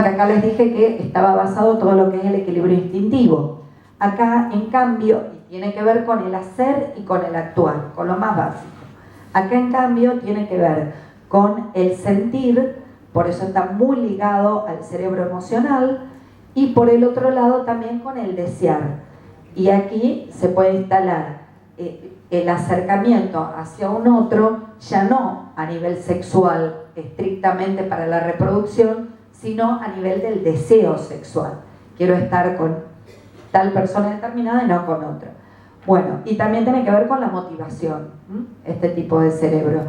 Acá les dije que estaba basado todo lo que es el equilibrio instintivo. Acá, en cambio, y tiene que ver con el hacer y con el actuar, con lo más básico. Acá, en cambio, tiene que ver con el sentir, por eso está muy ligado al cerebro emocional, y por el otro lado también con el desear. Y aquí se puede instalar el acercamiento hacia un otro, ya no a nivel sexual, estrictamente para la reproducción, sino a nivel del deseo sexual. Quiero estar con tal persona determinada y no con otra. Bueno, y también tiene que ver con la motivación, este tipo de cerebro.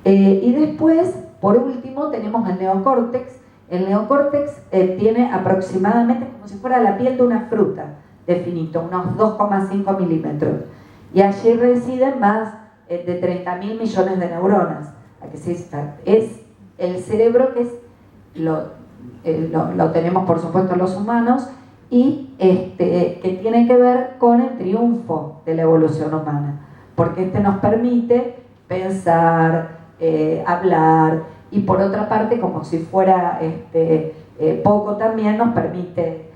Y después, por último, tenemos el neocórtex. El neocórtex tiene aproximadamente como si fuera la piel de una fruta, de finito, unos 2,5 milímetros. Y allí residen más de 30.000 millones de neuronas. Aquí sí está. Es el cerebro que lo tenemos, por supuesto, los humanos, y que tiene que ver con el triunfo de la evolución humana, porque nos permite pensar, hablar, y por otra parte, como si fuera poco, también nos permite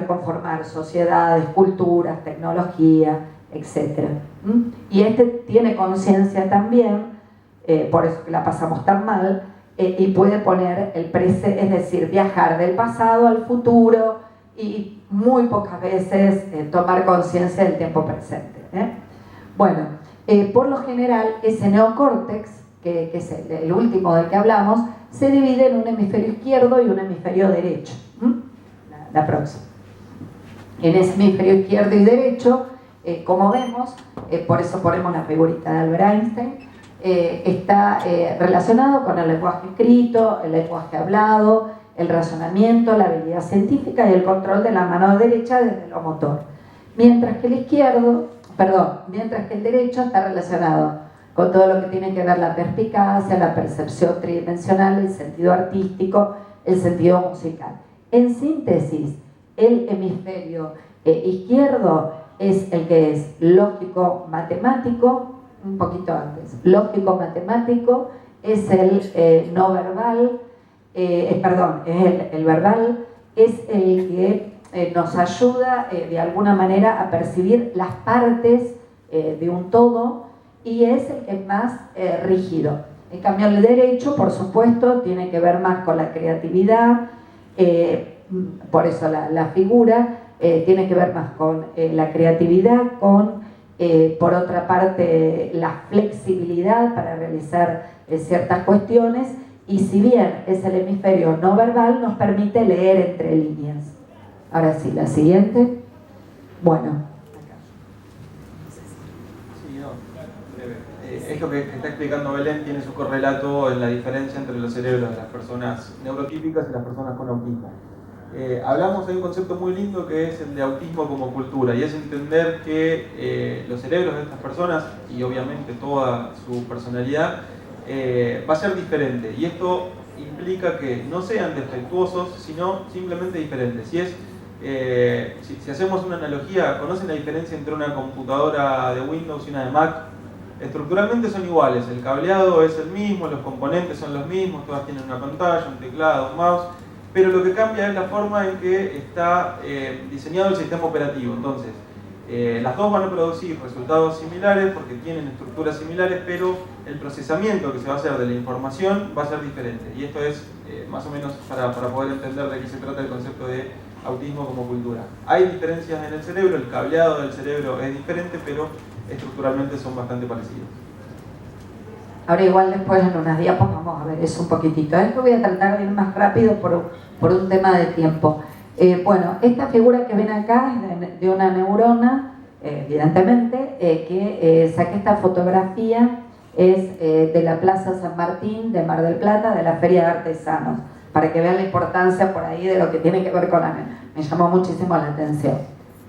conformar sociedades, culturas, tecnología, etc. Y tiene conciencia también, por eso que la pasamos tan mal, y puede poner el presente, es decir, viajar del pasado al futuro, y muy pocas veces tomar conciencia del tiempo presente. Bueno, por lo general, ese neocórtex, que es el último del que hablamos, se divide en un hemisferio izquierdo y un hemisferio derecho. La próxima. En ese hemisferio izquierdo y derecho, como vemos, por eso ponemos la figurita de Albert Einstein, está relacionado con el lenguaje escrito, el lenguaje hablado, el razonamiento, la habilidad científica y el control de la mano derecha desde lo motor. Mientras que el derecho está relacionado con todo lo que tiene que ver la perspicacia, la percepción tridimensional, el sentido artístico, el sentido musical. En síntesis, el hemisferio izquierdo es el que es lógico-matemático, un poquito antes. Lógico-matemático es el no verbal, es el verbal, es el que nos ayuda de alguna manera a percibir las partes de un todo, y es el que es más rígido. En cambio, el derecho, por supuesto, tiene que ver más con la creatividad, por eso la figura tiene que ver más con la creatividad, con, por otra parte, la flexibilidad para realizar ciertas cuestiones, y si bien es el hemisferio no verbal, nos permite leer entre líneas. Ahora sí, la siguiente. Bueno. Esto que está explicando Belén tiene su correlato en la diferencia entre los cerebros de las personas neurotípicas y las personas con autismo. Hablamos de un concepto muy lindo que es el de autismo como cultura, y es entender que los cerebros de estas personas, y obviamente toda su personalidad, va a ser diferente, y esto implica que no sean defectuosos, sino simplemente diferentes. Si hacemos una analogía, ¿conocen la diferencia entre una computadora de Windows y una de Mac? Estructuralmente son iguales, el cableado es el mismo, los componentes son los mismos, todas tienen una pantalla, un teclado, un mouse, pero lo que cambia es la forma en que está diseñado el sistema operativo. Entonces, las dos van a producir resultados similares porque tienen estructuras similares, pero el procesamiento que se va a hacer de la información va a ser diferente. Y esto es más o menos para poder entender de qué se trata el concepto de autismo como cultura. Hay diferencias en el cerebro, el cableado del cerebro es diferente, pero estructuralmente son bastante parecidos. Ahora igual después en unas diapos vamos a ver eso un poquitito. Esto voy a tratar de ir más rápido por un tema de tiempo. Bueno, esta figura que ven acá es de una neurona, evidentemente, que saqué esta fotografía, es de la Plaza San Martín de Mar del Plata, de la Feria de Artesanos, para que vean la importancia por ahí de lo que tiene que ver con la... Me llamó muchísimo la atención,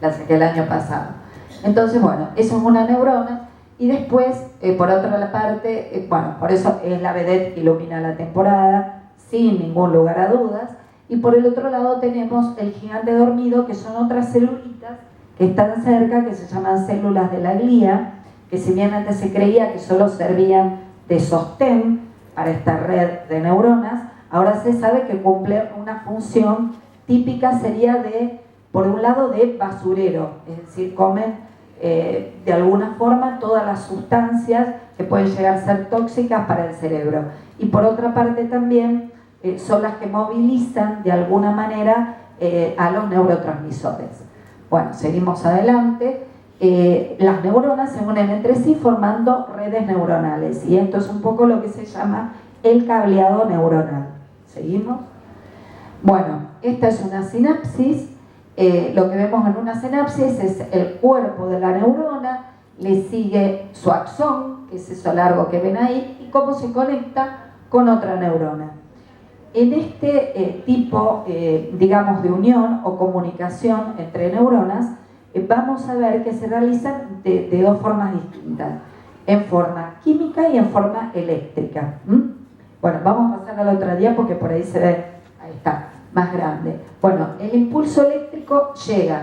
la saqué el año pasado. Entonces, bueno, eso es una neurona. Y después, por otra parte, bueno, por eso es la vedette que ilumina la temporada, sin ningún lugar a dudas. Y por el otro lado tenemos el gigante dormido, que son otras celulitas que están cerca, que se llaman células de la glía, que si bien antes se creía que solo servían de sostén para esta red de neuronas, Ahora se sabe que cumple una función típica, sería de, por un lado, de basurero, es decir, comen de alguna forma todas las sustancias que pueden llegar a ser tóxicas para el cerebro. Y por otra parte también son las que movilizan de alguna manera a los neurotransmisores. Bueno, seguimos adelante. Las neuronas se unen entre sí formando redes neuronales y esto es un poco lo que se llama el cableado neuronal. ¿Seguimos? Bueno, esta es una sinapsis. Lo que vemos en una sinapsis es el cuerpo de la neurona, le sigue su axón, que es eso largo que ven ahí, y cómo se conecta con otra neurona. En este tipo, digamos, de unión o comunicación entre neuronas, vamos a ver que se realizan de dos formas distintas, en forma química y en forma eléctrica. Bueno, vamos a pasar a la otra diapo porque por ahí se ve, ahí está, más grande. Bueno, el impulso eléctrico llega,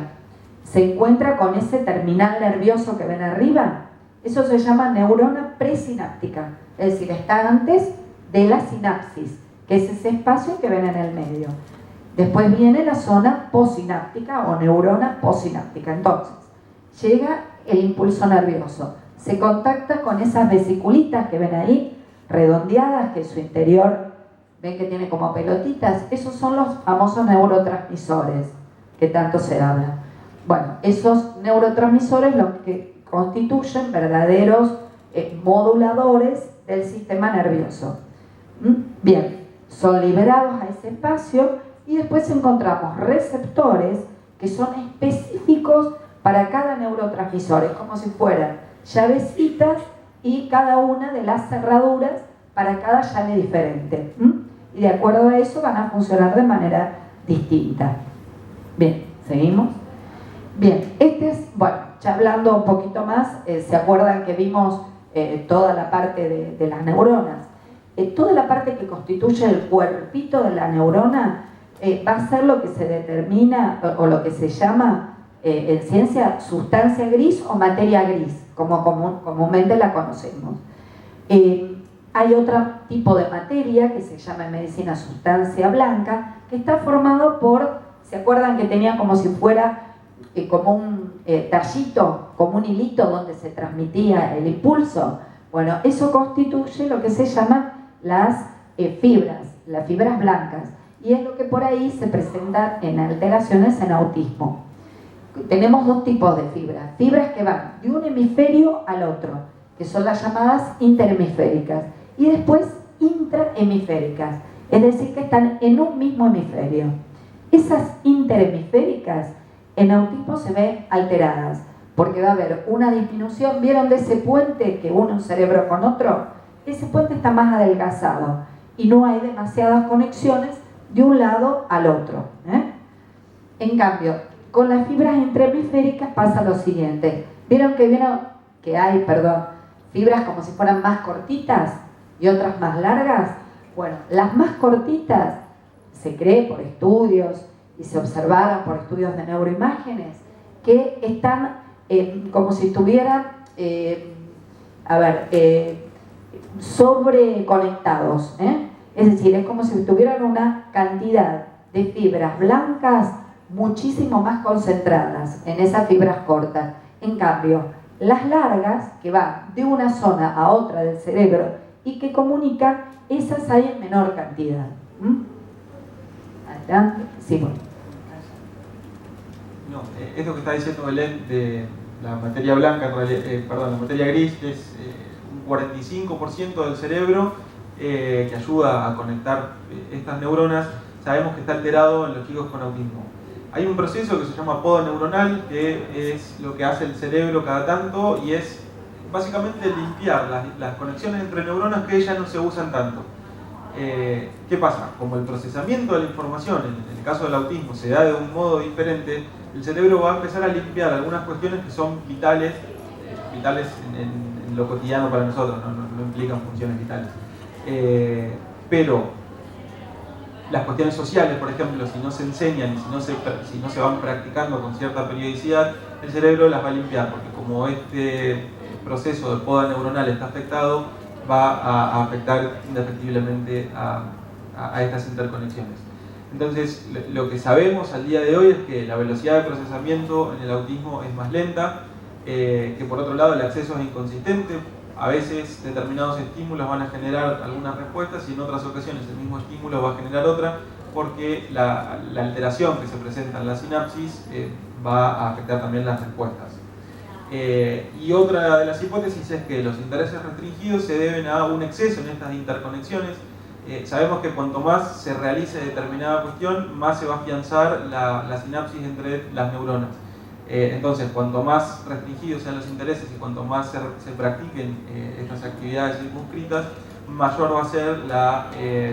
se encuentra con ese terminal nervioso que ven arriba, eso se llama neurona presináptica, es decir, está antes de la sinapsis, que es ese espacio que ven en el medio. Después viene la zona posináptica o neurona posináptica. Entonces, llega el impulso nervioso, se contacta con esas vesiculitas que ven ahí, redondeadas, que en su interior ven que tiene como pelotitas. Esos son los famosos neurotransmisores que tanto se habla. Bueno, esos neurotransmisores los que constituyen verdaderos moduladores del sistema nervioso. Bien, son liberados a ese espacio y después encontramos receptores que son específicos para cada neurotransmisor, es como si fueran llavecitas y cada una de las cerraduras para cada llave diferente. Y de acuerdo a eso van a funcionar de manera distinta. Bien, ¿seguimos? Bien, este es, bueno, ya hablando un poquito más, ¿se acuerdan que vimos toda la parte de las neuronas? Toda la parte que constituye el cuerpito de la neurona va a ser lo que se determina o lo que se llama en ciencia sustancia gris o materia gris, como comúnmente la conocemos. Hay otro tipo de materia que se llama en medicina sustancia blanca, que está formado por, ¿se acuerdan que tenía como si fuera como un tallito, como un hilito donde se transmitía el impulso? Bueno, eso constituye lo que se llaman las fibras blancas, y es lo que por ahí se presenta en alteraciones en autismo. Tenemos dos tipos de fibras que van de un hemisferio al otro, que son las llamadas interhemisféricas, y después intrahemisféricas, es decir, que están en un mismo hemisferio. Esas interhemisféricas en autismo se ven alteradas, porque va a haber una disminución. ¿Vieron de ese puente que une un cerebro con otro? Ese puente está más adelgazado y no hay demasiadas conexiones de un lado al otro. En cambio, con las fibras intrahemisféricas pasa lo siguiente. ¿Vieron que hay fibras como si fueran más cortitas y otras más largas? Bueno, las más cortitas se cree por estudios y se observaron por estudios de neuroimágenes que están como si estuvieran sobreconectados, es decir, es como si tuvieran una cantidad de fibras blancas muchísimo más concentradas en esas fibras cortas. En cambio, las largas, que van de una zona a otra del cerebro y que comunican, esas hay en menor cantidad. Adelante. Sí, bueno. No, esto que está diciendo Belén de la materia blanca, la materia gris, que es un 45% del cerebro que ayuda a conectar estas neuronas, sabemos que está alterado en los chicos con autismo. Hay un proceso que se llama poda neuronal, que es lo que hace el cerebro cada tanto, y es básicamente limpiar las conexiones entre neuronas que ya no se usan tanto. ¿Qué pasa? Como el procesamiento de la información, en el caso del autismo, se da de un modo diferente, el cerebro va a empezar a limpiar algunas cuestiones que son vitales en lo cotidiano para nosotros, no implican funciones vitales. Pero las cuestiones sociales, por ejemplo, si no se enseñan y si no se van practicando con cierta periodicidad, el cerebro las va a limpiar, porque como este proceso de poda neuronal está afectado, va a afectar indefectiblemente a a estas interconexiones. Entonces, lo que sabemos al día de hoy es que la velocidad de procesamiento en el autismo es más lenta, que por otro lado el acceso es inconsistente. A veces determinados estímulos van a generar algunas respuestas y en otras ocasiones el mismo estímulo va a generar otra, porque la alteración que se presenta en la sinapsis va a afectar también las respuestas. Y otra de las hipótesis es que los intereses restringidos se deben a un exceso en estas interconexiones. Sabemos que cuanto más se realice determinada cuestión, más se va a afianzar la sinapsis entre las neuronas. Entonces, cuanto más restringidos sean los intereses y cuanto más se practiquen estas actividades circunscritas, mayor va a ser la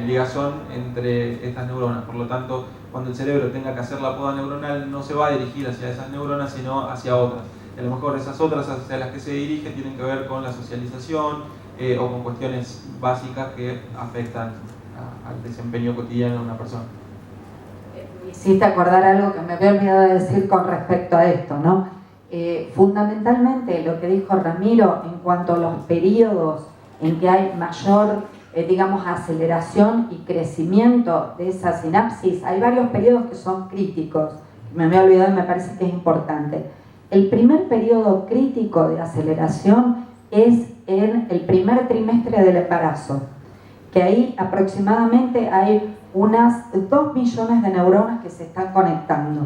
ligación entre estas neuronas. Por lo tanto, cuando el cerebro tenga que hacer la poda neuronal, no se va a dirigir hacia esas neuronas, sino hacia otras. Y a lo mejor esas otras hacia las que se dirige tienen que ver con la socialización o con cuestiones básicas que afectan al desempeño cotidiano de una persona. Me hiciste acordar algo que me había olvidado de decir con respecto a esto, ¿no? Fundamentalmente lo que dijo Ramiro en cuanto a los periodos en que hay mayor, digamos, aceleración y crecimiento de esa sinapsis, hay varios periodos que son críticos. Me había olvidado y me parece que es importante. El primer periodo crítico de aceleración es en el primer trimestre del embarazo, que ahí aproximadamente hay unas 2 millones de neuronas que se están conectando.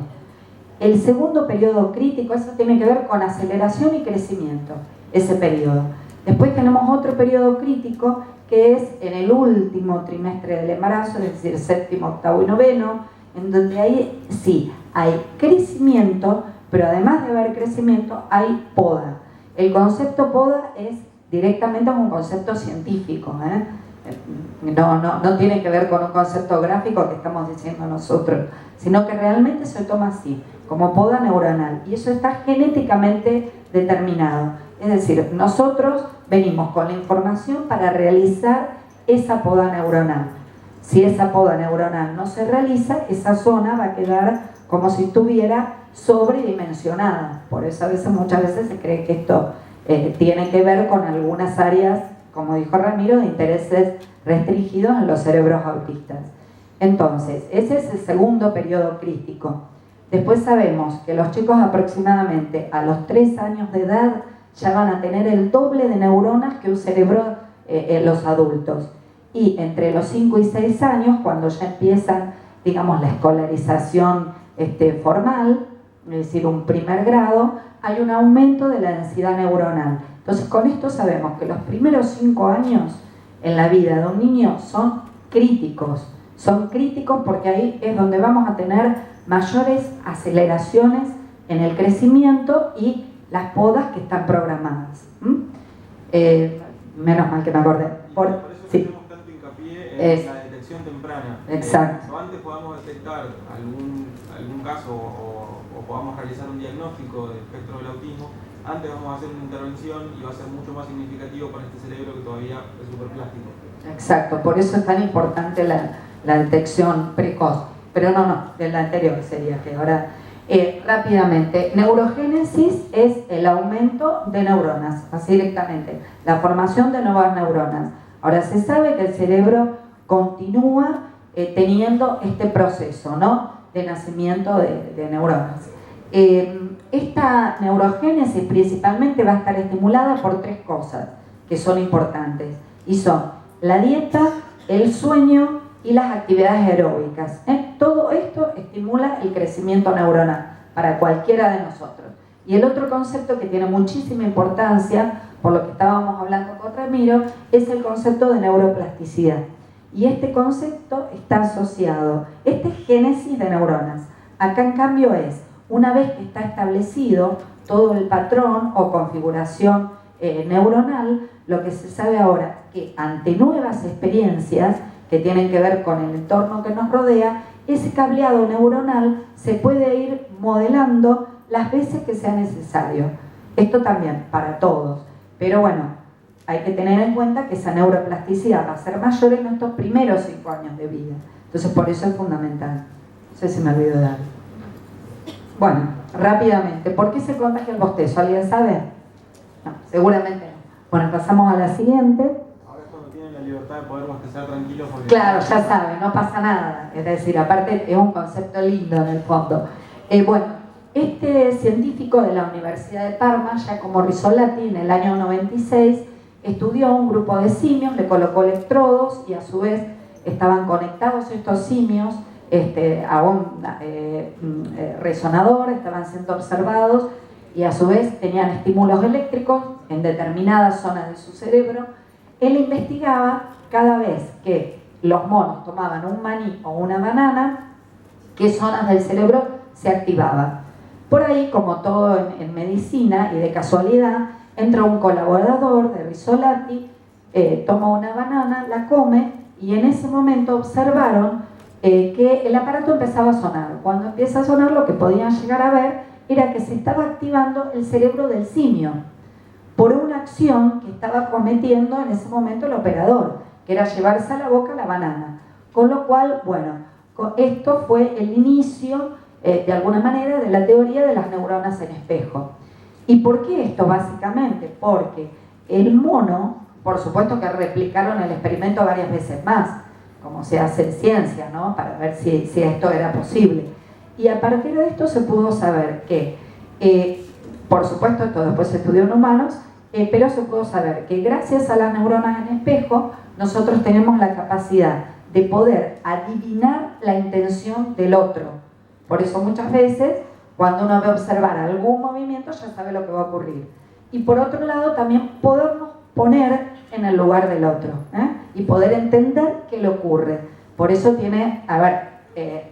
El segundo periodo crítico, eso tiene que ver con aceleración y crecimiento, ese periodo. Después tenemos otro periodo crítico que es en el último trimestre del embarazo, es decir, séptimo, octavo y noveno, en donde ahí sí hay crecimiento, pero además de haber crecimiento hay poda. El concepto poda es directamente un concepto científico, no tiene que ver con un concepto gráfico que estamos diciendo nosotros, sino que realmente se toma así, como poda neuronal, y eso está genéticamente determinado. Es decir, nosotros venimos con la información para realizar esa poda neuronal. Si esa poda neuronal no se realiza, esa zona va a quedar como si estuviera sobredimensionada. Por eso muchas veces se cree que esto tiene que ver con algunas áreas, como dijo Ramiro, de intereses restringidos en los cerebros autistas. Entonces, ese es el segundo periodo crítico. Después sabemos que los chicos aproximadamente a los 3 años de edad ya van a tener el doble de neuronas que un cerebro los adultos. Y entre los 5 y 6 años, cuando ya empiezan, digamos, la escolarización formal, es decir, un primer grado, hay un aumento de la densidad neuronal. Entonces, con esto sabemos que los primeros 5 años en la vida de un niño son críticos. Son críticos porque ahí es donde vamos a tener mayores aceleraciones en el crecimiento y las podas que están programadas. Menos mal que me acordé. Por eso hacemos tanto hincapié en la detección temprana. Exacto. Cuanto antes podamos detectar algún caso o podamos realizar un diagnóstico del espectro del autismo, antes vamos a hacer una intervención y va a ser mucho más significativo para este cerebro que todavía es superplástico. Exacto, por eso es tan importante la detección precoz. Pero no, de la anterior sería que ahora... rápidamente, neurogénesis es el aumento de neuronas, así directamente, la formación de nuevas neuronas. Ahora se sabe que el cerebro continúa teniendo este proceso, ¿no?, de nacimiento de neuronas. Esta neurogénesis principalmente va a estar estimulada por 3 cosas que son importantes, y son la dieta, el sueño y las actividades aeróbicas. Todo esto estimula el crecimiento neuronal para cualquiera de nosotros. Y el otro concepto que tiene muchísima importancia, por lo que estábamos hablando con Ramiro, es el concepto de neuroplasticidad. Y este concepto está asociado, este es génesis de neuronas. Acá en cambio es, una vez que está establecido todo el patrón o configuración neuronal, lo que se sabe ahora que ante nuevas experiencias que tienen que ver con el entorno que nos rodea, ese cableado neuronal se puede ir modelando las veces que sea necesario. Esto también para todos, pero bueno, hay que tener en cuenta que esa neuroplasticidad va a ser mayor en nuestros primeros 5 años de vida. Entonces por eso es fundamental. No sé si me olvidó de algo. Bueno, rápidamente, ¿por qué se contagia el bostezo? ¿Alguien sabe? No, seguramente no. Bueno, pasamos a la siguiente. Ahora es cuando tienen la libertad tratá de poder bostezar tranquilo porque... Claro, ya sabe, no pasa nada. Es decir, aparte es un concepto lindo en el fondo. Bueno, este científico de la Universidad de Parma, Giacomo Rizzolatti, en el año 96, estudió un grupo de simios, le colocó electrodos y a su vez estaban conectados estos simios a un resonador, estaban siendo observados y a su vez tenían estímulos eléctricos en determinadas zonas de su cerebro. Él investigaba cada vez que los monos tomaban un maní o una banana, qué zonas del cerebro se activaban. Por ahí, como todo en medicina y de casualidad, entra un colaborador de Rizzolatti, toma una banana, la come y en ese momento observaron que el aparato empezaba a sonar. Cuando empieza a sonar, lo que podían llegar a ver era que se estaba activando el cerebro del simio por una acción que estaba cometiendo en ese momento el operador, que era llevarse a la boca la banana. Con lo cual, bueno, esto fue el inicio, de alguna manera, de la teoría de las neuronas en espejo. ¿Y por qué esto? Básicamente porque el mono, por supuesto que replicaron el experimento varias veces más, como se hace en ciencia, ¿no? Para ver si esto era posible. Y a partir de esto se pudo saber que, por supuesto esto después se estudió en humanos, pero se pudo saber que gracias a las neuronas en espejo nosotros tenemos la capacidad de poder adivinar la intención del otro. Por eso muchas veces cuando uno ve observar algún movimiento ya sabe lo que va a ocurrir. Y por otro lado también podernos poner en el lugar del otro, y poder entender qué le ocurre. Por eso tiene,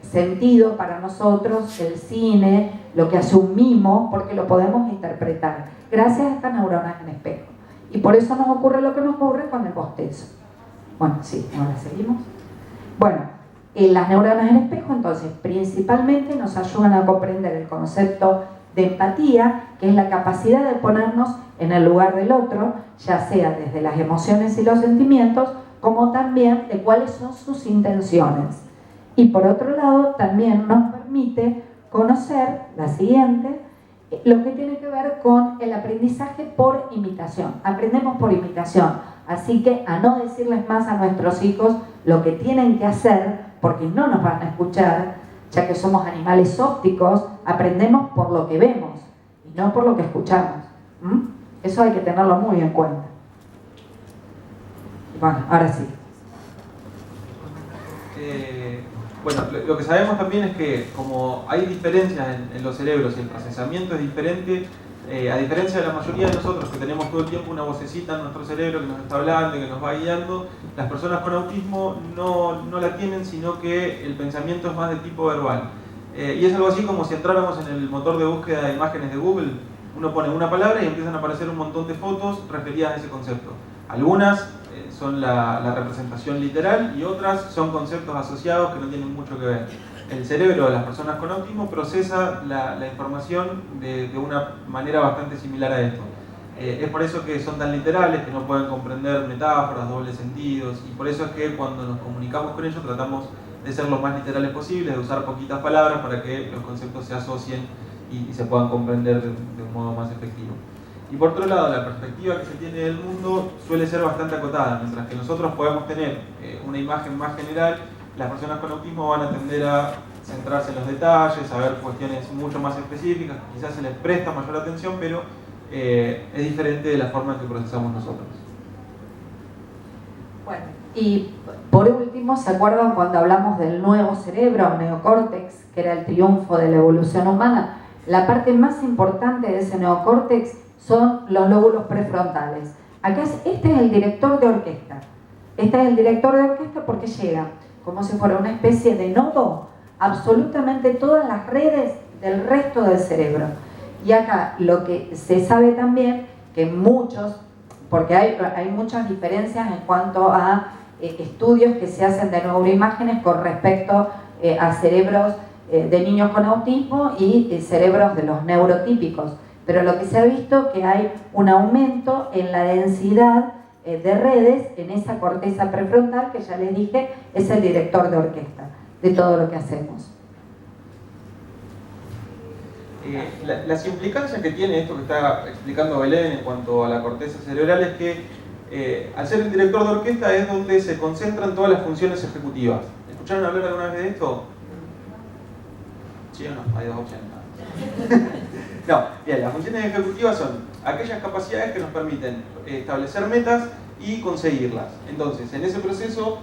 sentido para nosotros el cine, lo que hace un mimo, porque lo podemos interpretar gracias a estas neuronas en espejo. Y por eso nos ocurre lo que nos ocurre con el bostezo. Bueno, sí, ahora seguimos. Bueno, las neuronas en espejo entonces principalmente nos ayudan a comprender el concepto de empatía, que es la capacidad de ponernos en el lugar del otro, ya sea desde las emociones y los sentimientos, como también de cuáles son sus intenciones. Y por otro lado, también nos permite conocer, la siguiente, lo que tiene que ver con el aprendizaje por imitación. Aprendemos por imitación, así que a no decirles más a nuestros hijos lo que tienen que hacer, porque no nos van a escuchar, ya que somos animales ópticos, aprendemos por lo que vemos y no por lo que escuchamos. Eso hay que tenerlo muy en cuenta. Bueno, ahora sí. Bueno, lo que sabemos también es que como hay diferencias en los cerebros y el procesamiento es diferente, a diferencia de la mayoría de nosotros que tenemos todo el tiempo una vocecita en nuestro cerebro que nos está hablando y que nos va guiando, las personas con autismo no la tienen, sino que el pensamiento es más de tipo verbal. Y es algo así como si entráramos en el motor de búsqueda de imágenes de Google, uno pone una palabra y empiezan a aparecer un montón de fotos referidas a ese concepto. Algunas son la representación literal y otras son conceptos asociados que no tienen mucho que ver. El cerebro de las personas con autismo procesa la información de una manera bastante similar a esto. Es por eso que son tan literales, que no pueden comprender metáforas, dobles sentidos, y por eso es que cuando nos comunicamos con ellos tratamos de ser lo más literales posible, de usar poquitas palabras para que los conceptos se asocien y se puedan comprender de un modo más efectivo. Y por otro lado, la perspectiva que se tiene del mundo suele ser bastante acotada, mientras que nosotros podemos tener una imagen más general, las personas con autismo van a tender a centrarse en los detalles, a ver cuestiones mucho más específicas, quizás se les presta mayor atención, pero es diferente de la forma en que procesamos nosotros. Bueno, y por último, ¿se acuerdan cuando hablamos del nuevo cerebro, neocórtex, que era el triunfo de la evolución humana? La parte más importante de ese neocórtex son los lóbulos prefrontales. Acá este es el director de orquesta. Este es el director de orquesta porque llega como si fuera una especie de nodo absolutamente todas las redes del resto del cerebro. Y acá lo que se sabe también, que muchos, porque hay muchas diferencias en cuanto a estudios que se hacen de neuroimágenes con respecto a cerebros de niños con autismo y cerebros de los neurotípicos. Pero lo que se ha visto que hay un aumento en la densidad de redes en esa corteza prefrontal que ya les dije es el director de orquesta de todo lo que hacemos. Las implicancias que tiene esto que está explicando Belén en cuanto a la corteza cerebral es que Al ser el director de orquesta es donde se concentran todas las funciones ejecutivas. ¿Escucharon hablar alguna vez de esto? ¿Sí o no? Hay dos opciones. No, bien, las funciones ejecutivas son aquellas capacidades que nos permiten establecer metas y conseguirlas. Entonces, en ese proceso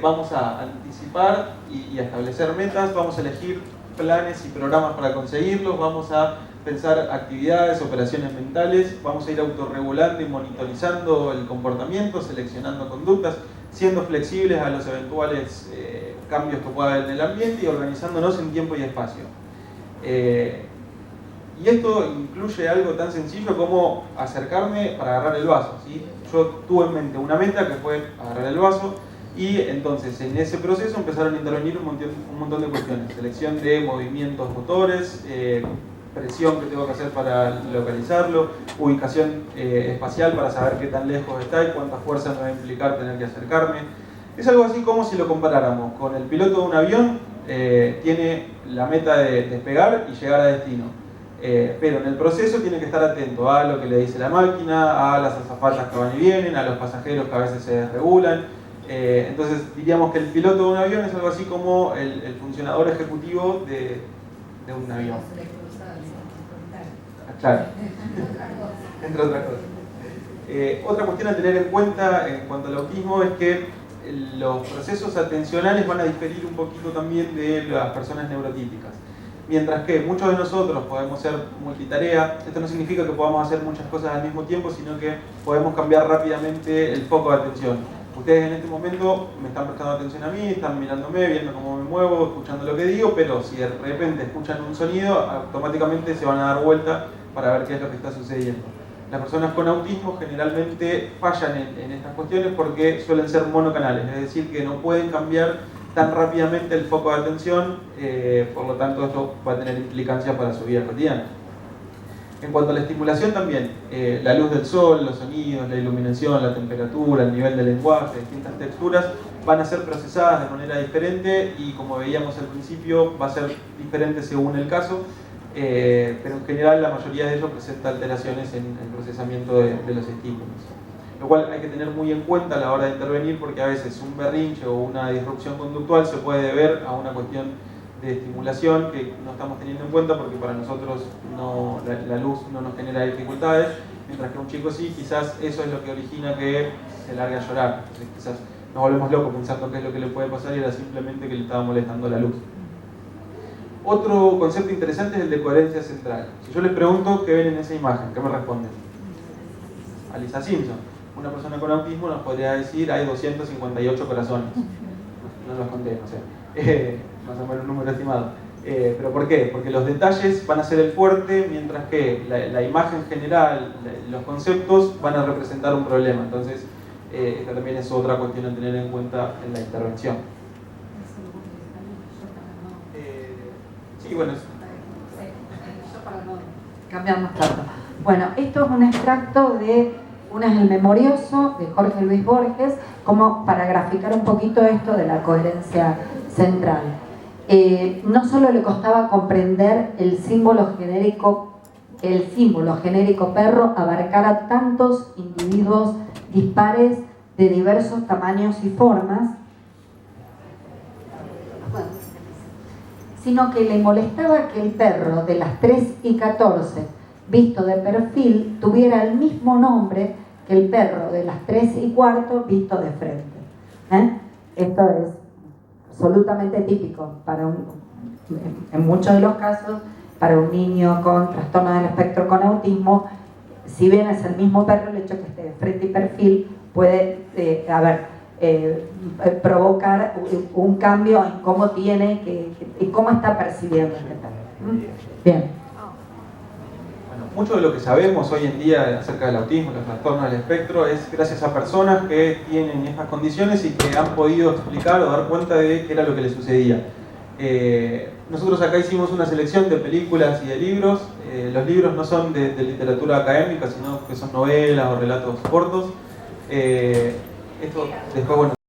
vamos a anticipar y a establecer metas, vamos a elegir planes y programas para conseguirlos, vamos a pensar actividades, operaciones mentales, vamos a ir autorregulando y monitorizando el comportamiento, seleccionando conductas, siendo flexibles a los eventuales cambios que pueda haber en el ambiente y organizándonos en tiempo y espacio. Y esto incluye algo tan sencillo como acercarme para agarrar el vaso, ¿sí? Yo tuve en mente una meta que fue agarrar el vaso y entonces en ese proceso empezaron a intervenir un montón de cuestiones. Selección de movimientos motores, presión que tengo que hacer para localizarlo, ubicación espacial para saber qué tan lejos está y cuánta fuerza me va a implicar tener que acercarme. Es algo así como si lo comparáramos con el piloto de un avión, tiene la meta de despegar y llegar a destino. Pero en el proceso tiene que estar atento a lo que le dice la máquina, a las azafatas que van y vienen, a los pasajeros que a veces se desregulan. Entonces diríamos que el piloto de un avión es algo así como el funcionador ejecutivo de un avión. Claro, entre otras cosas. Otra cuestión a tener en cuenta en cuanto al autismo es que los procesos atencionales van a diferir un poquito también de las personas neurotípicas. Mientras que muchos de nosotros podemos ser multitarea, esto no significa que podamos hacer muchas cosas al mismo tiempo, sino que podemos cambiar rápidamente el foco de atención. Ustedes en este momento me están prestando atención a mí, están mirándome, viendo cómo me muevo, escuchando lo que digo, pero si de repente escuchan un sonido, automáticamente se van a dar vuelta para ver qué es lo que está sucediendo. Las personas con autismo generalmente fallan en estas cuestiones porque suelen ser monocanales, es decir, que no pueden cambiar tan rápidamente el foco de atención, por lo tanto esto va a tener implicancias para su vida cotidiana. En cuanto a la estimulación también, la luz del sol, los sonidos, la iluminación, la temperatura, el nivel de lenguaje, distintas texturas van a ser procesadas de manera diferente y como veíamos al principio va a ser diferente según el caso, pero en general la mayoría de ellos presenta alteraciones en el procesamiento de los estímulos. Lo cual hay que tener muy en cuenta a la hora de intervenir porque a veces un berrinche o una disrupción conductual se puede deber a una cuestión de estimulación que no estamos teniendo en cuenta porque para nosotros la luz no nos genera dificultades, mientras que un chico sí, quizás eso es lo que origina que se largue a llorar. Entonces, quizás nos volvemos locos pensando qué es lo que le puede pasar y era simplemente que le estaba molestando la luz. Otro concepto interesante es el de coherencia central. Si yo les pregunto qué ven en esa imagen, ¿qué me responden? A Lisa Simpson. Una persona con autismo nos podría decir hay 258 corazones. No los conté, no sé. Más o menos un número estimado. ¿Pero por qué? Porque los detalles van a ser el fuerte, mientras que la imagen general, los conceptos van a representar un problema. Entonces, esta también es otra cuestión a tener en cuenta en la intervención. Sí, bueno. Cambiamos tanto. Bueno, esto es un extracto de una es el Memorioso de Jorge Luis Borges, como para graficar un poquito esto de la coherencia central. No solo le costaba comprender el símbolo genérico perro abarcara tantos individuos dispares de diversos tamaños y formas, sino que le molestaba que el perro de las 3 y 14 visto de perfil tuviera el mismo nombre que el perro de las 3 y cuarto visto de frente. Esto es absolutamente típico en muchos de los casos para un niño con trastorno del espectro con autismo. Si bien es el mismo perro, el hecho de que esté de frente y perfil puede provocar un cambio en cómo en cómo está percibiendo este perro. Bien. Mucho de lo que sabemos hoy en día acerca del autismo, los trastornos del espectro, es gracias a personas que tienen estas condiciones y que han podido explicar o dar cuenta de qué era lo que les sucedía. Nosotros acá hicimos una selección de películas y de libros. Los libros no son de literatura académica, sino que son novelas o relatos cortos. Esto después, bueno,